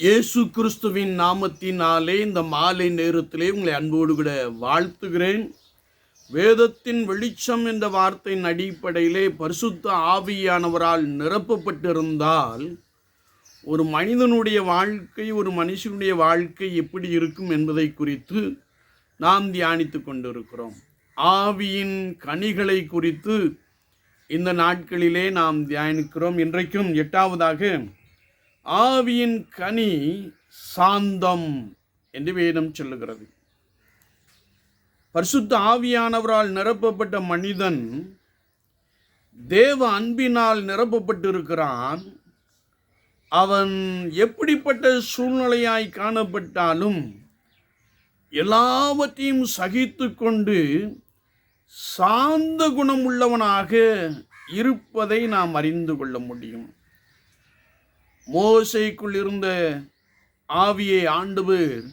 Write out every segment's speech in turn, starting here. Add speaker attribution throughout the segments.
Speaker 1: இயேசு கிறிஸ்துவின் நாமத்தினாலே இந்த மாலை நேரத்திலே உங்களை அன்போடு கூட வாழ்த்துகிறேன். வேதத்தின் வெளிச்சம் என்ற வார்த்தையின் அடிப்படையிலே பரிசுத்த ஆவியானவரால் நிரப்பப்பட்டிருந்தால் ஒரு மனிதனுடைய வாழ்க்கை, ஒரு மனுஷனுடைய வாழ்க்கை எப்படி இருக்கும் என்பதை குறித்து நாம் தியானித்து கொண்டிருக்கிறோம். ஆவியின் கனிகளை குறித்து இந்த நாட்களிலே நாம் தியானிக்கிறோம். இன்றைக்கும் 8வதாக ஆவியின் கனி சாந்தம் என்று வேதம் சொல்லுகிறது. பரிசுத்த ஆவியானவரால் நிரப்பப்பட்ட மனிதன் தேவ அன்பினால் நிரப்பப்பட்டிருக்கிறான். அவன் எப்படிப்பட்ட சூழ்நிலையாய் காணப்பட்டாலும் எல்லாவற்றையும் சகித்து கொண்டு சாந்த குணம் உள்ளவனாக இருப்பதை நாம் அறிந்து கொள்ள முடியும். மோசேக்குள் இருந்த ஆவியை ஆண்டவர்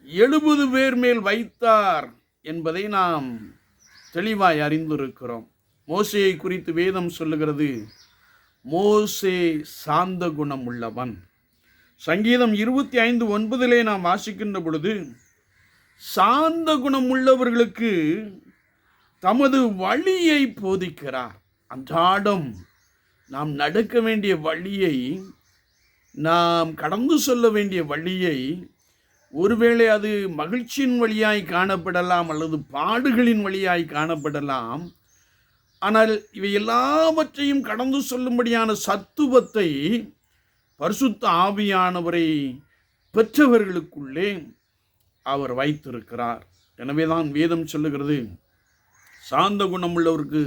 Speaker 1: 70 பேர் மேல் வைத்தார் என்பதை நாம் தெளிவாய் அறிந்திருக்கிறோம். மோசேயை குறித்து வேதம் சொல்லுகிறது, மோசே சாந்த குணம் உள்ளவன். சங்கீதம் 25:9 நாம் வாசிக்கின்ற பொழுது, சாந்த குணம் உள்ளவர்களுக்கு தமது வழியை போதிக்கிறார். அன்றாடம் நாம் நடக்க வேண்டிய வழியை, நாம் கடந்து சொல்ல வேண்டிய வழியை, ஒருவேளை அது மகிழ்ச்சியின் வழியாய் காணப்படலாம் அல்லது பாடுகளின் வழியாய் காணப்படலாம். ஆனால் இவை எல்லாவற்றையும் கடந்து சொல்லும்படியான சத்துவத்தை பரிசுத்த ஆவியானவரை பெற்றவர்களுக்குள்ளே அவர் வைத்திருக்கிறார். எனவேதான் வேதம் சொல்லுகிறது, சாந்த குணமுள்ளவருக்கு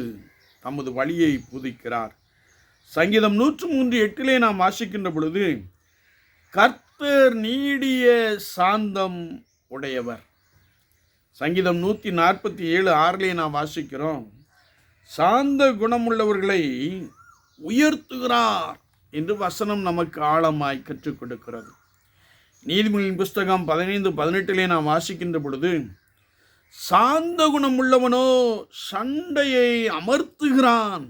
Speaker 1: தமது வழியை புதிக்கிறார். சங்கீதம் 103:8 நாம் வாசிக்கின்ற பொழுது, கர்த்தர் நீடிய சாந்தம் உடையவர். சங்கீதம் 147:6 நாம் வாசிக்கிறோம், சாந்த குணமுள்ளவர்களை உயர்த்துகிறார் என்று வசனம் நமக்கு ஆழமாய் கற்றுக் கொடுக்கிறது. நீதிமொழியின் புஸ்தகம் 15:18 நாம் வாசிக்கின்ற பொழுது, சாந்த குணமுள்ளவனோ சண்டையை அமர்த்துகிறான்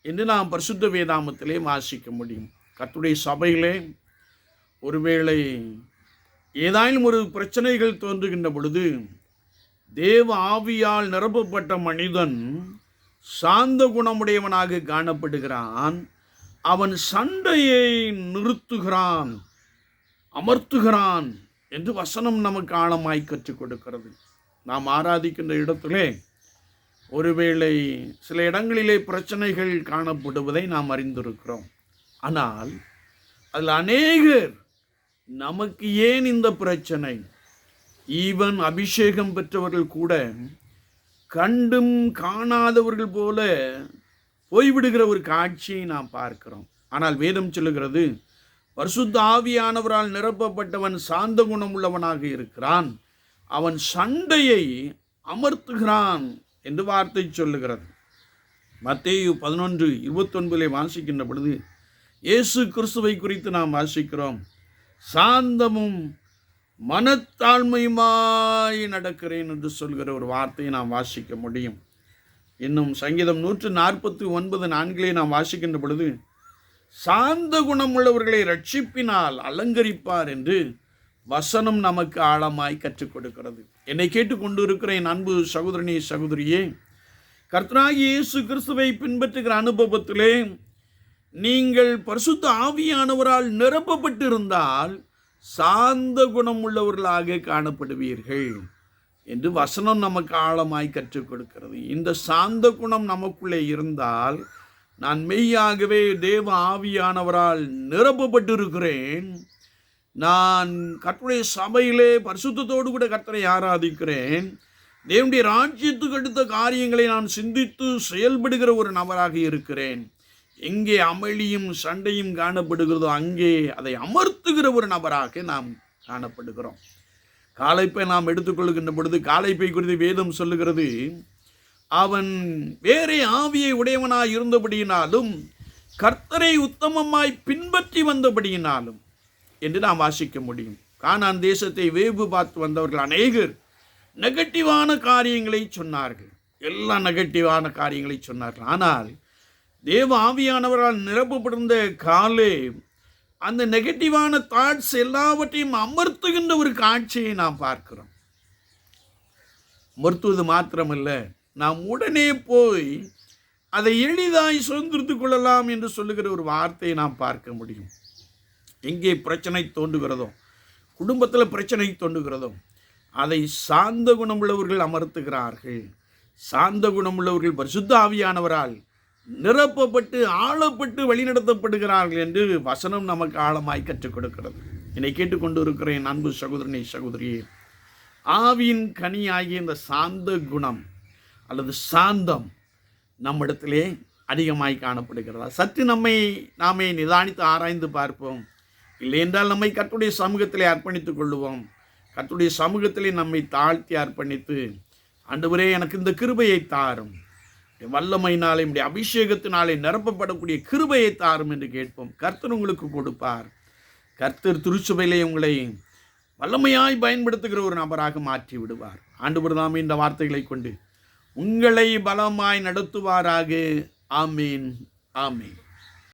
Speaker 1: என்று நாம் பரிசுத்த வேதாமத்திலே வாசிக்க முடியும். கர்த்தருடைய சபையிலே ஒருவேளை ஏதாயிலும் ஒரு பிரச்சனைகள் தோன்றுகின்ற பொழுது தேவ ஆவியால் நிரப்பப்பட்ட மனிதன் சாந்த குணமுடையவனாக காணப்படுகிறான். அவன் சண்டையை நிறுத்துகிறான், அமர்த்துகிறான் என்று வசனம் நமக்கு ஆழமாய் கற்றுக் கொடுக்கிறது. நாம் ஆராதிக்கின்ற இடத்திலே ஒருவேளை சில இடங்களிலே பிரச்சனைகள் காணப்படுவதை நாம் அறிந்திருக்கிறோம். ஆனால் அதில் அநேகர் நமக்கு ஏன் இந்த பிரச்சனை, ஈவன் அபிஷேகம் பெற்றவர்கள் கூட கண்டும் காணாதவர்கள் போல போய்விடுகிற ஒரு காட்சியை நாம் பார்க்கிறோம். ஆனால் வேதம் சொல்லுகிறது, பரிசுத்த ஆவியானவரால் நிரப்பப்பட்டவன் சாந்த குணம் உள்ளவனாக இருக்கிறான், அவன் சண்டையை அமர்த்துகிறான் என்று வார்த்தை சொல்லுகிறது. மத்தேயு 11:29 வாசிக்கின்ற பொழுது இயேசு கிறிஸ்துவை குறித்து நாம் வாசிக்கிறோம், சாந்தமும் மனத்தாழ்மையுமாய் நடக்கிறேன் என்று சொல்கிற ஒரு வார்த்தையை நாம் வாசிக்க முடியும். இன்னும் சங்கீதம் 149:4 நாம் வாசிக்கின்ற பொழுது, சாந்த குணமுள்ளவர்களை ரட்சிப்பினால் அலங்கரிப்பார் என்று வசனம் நமக்கு ஆழமாய் கற்றுக் கொடுக்கிறது. என்னை கேட்டுக்கொண்டு இருக்கிற என் அன்பு சகோதரனே, சகோதரியே, கர்த்தராகிய இயேசு கிறிஸ்துவை பின்பற்றுகிற அனுபவத்திலே நீங்கள் பரிசுத்த ஆவியானவரால் நிரப்பப்பட்டிருந்தால் சாந்த குணம் உள்ளவர்களாக காணப்படுவீர்கள் என்று வசனம் நமக்கு ஆழமாய் கற்றுக் கொடுக்கிறது. இந்த சாந்த குணம் நமக்குள்ளே இருந்தால், நான் மெய்யாகவே தேவ ஆவியானவரால் நிரப்பப்பட்டிருக்கிறேன், நான் கர்த்தருடைய சபையிலே பரிசுத்தத்தோடு கூட கர்த்தரை ஆராதிக்கிறேன், தேவனுடைய ராஜ்யத்துக்கு அடுத்த காரியங்களை நான் சிந்தித்து செயல்படுகிற ஒரு நபராக இருக்கிறேன், எங்கே அமளியும் சண்டையும் காணப்படுகிறதோ அங்கே அதை அமர்த்துகிற ஒரு நபராக நாம் காணப்படுகிறோம். காளைப்பை நாம் எடுத்துக்கொள்கின்ற பொழுது, காளைப்பை குறித்து வேதம் சொல்லுகிறது, அவன் வேறே ஆவியை உடையவனாய் இருந்தபடியினாலும் கர்த்தரை உத்தமமாய் பின்பற்றி வந்தபடியினாலும் என்று நாம் வாசிக்க முடியும். கானான் தேசத்தை வேவு பார்த்து வந்தவர்கள் அநேகர் நெகட்டிவான காரியங்களை சொன்னார்கள், எல்லா நெகட்டிவான காரியங்களை சொன்னார்கள். ஆனால் தேவ ஆவியானவரால் நிரப்பப்பட்டிருந்த காலே அந்த நெகட்டிவான தாட்ஸ் எல்லாவற்றையும் அமர்த்துகின்ற ஒரு காட்சியை நாம் பார்க்கிறோம். அமர்த்துவது மாத்திரமல்ல, நாம் உடனே போய் அதை எளிதாய் சுதந்திரித்துக் கொள்ளலாம் என்று சொல்லுகிற ஒரு வார்த்தையை நாம் பார்க்க முடியும். எங்கே பிரச்சனை தோன்றுகிறதோ, குடும்பத்தில் பிரச்சனை தோன்றுகிறதோ, அதை சாந்த குணமுள்ளவர்கள் அமர்த்துகிறார்கள். சாந்த குணமுள்ளவர்கள் பரிசுத்த ஆவியானவரால் நிரப்பப்பட்டு ஆளப்பட்டு வழிநடத்தப்படுகிறார்கள் என்று வசனம் நமக்கு ஆழமாய் கற்றுக் கொடுக்கிறது. என்னை கேட்டுக்கொண்டு இருக்கிற என் அன்பு சகோதரனை சகோதரியே, ஆவியின் கனியாகிய இந்த சாந்த குணம் அல்லது சாந்தம் நம்மிடத்திலே அதிகமாய் காணப்படுகிறதா? சற்று நாமே நிதானித்து ஆராய்ந்து பார்ப்போம். இல்லை என்றால் நம்மை கர்த்தருடைய சமூகத்திலே அர்ப்பணித்துக் கொள்ளுவோம். கர்த்தருடைய சமூகத்திலே நம்மை தாழ்த்தி அர்ப்பணித்து, ஆண்டவரே எனக்கு இந்த கிருபையை தாரும், வல்லமையினாலே நம்முடைய அபிஷேகத்தினாலே நிரப்பப்படக்கூடிய கிருபையை தாரும் என்று கேட்போம். கர்த்தர் உங்களுக்கு கொடுப்பார். கர்த்தர் திருச்சபையிலே உங்களை வல்லமையாய் பயன்படுத்துகிற ஒரு நபராக மாற்றி விடுவார். ஆண்டவர் தாமே இந்த வார்த்தைகளை கொண்டு உங்களை பலமாய் நடத்துவாராக. ஆமீன், ஆமீன்.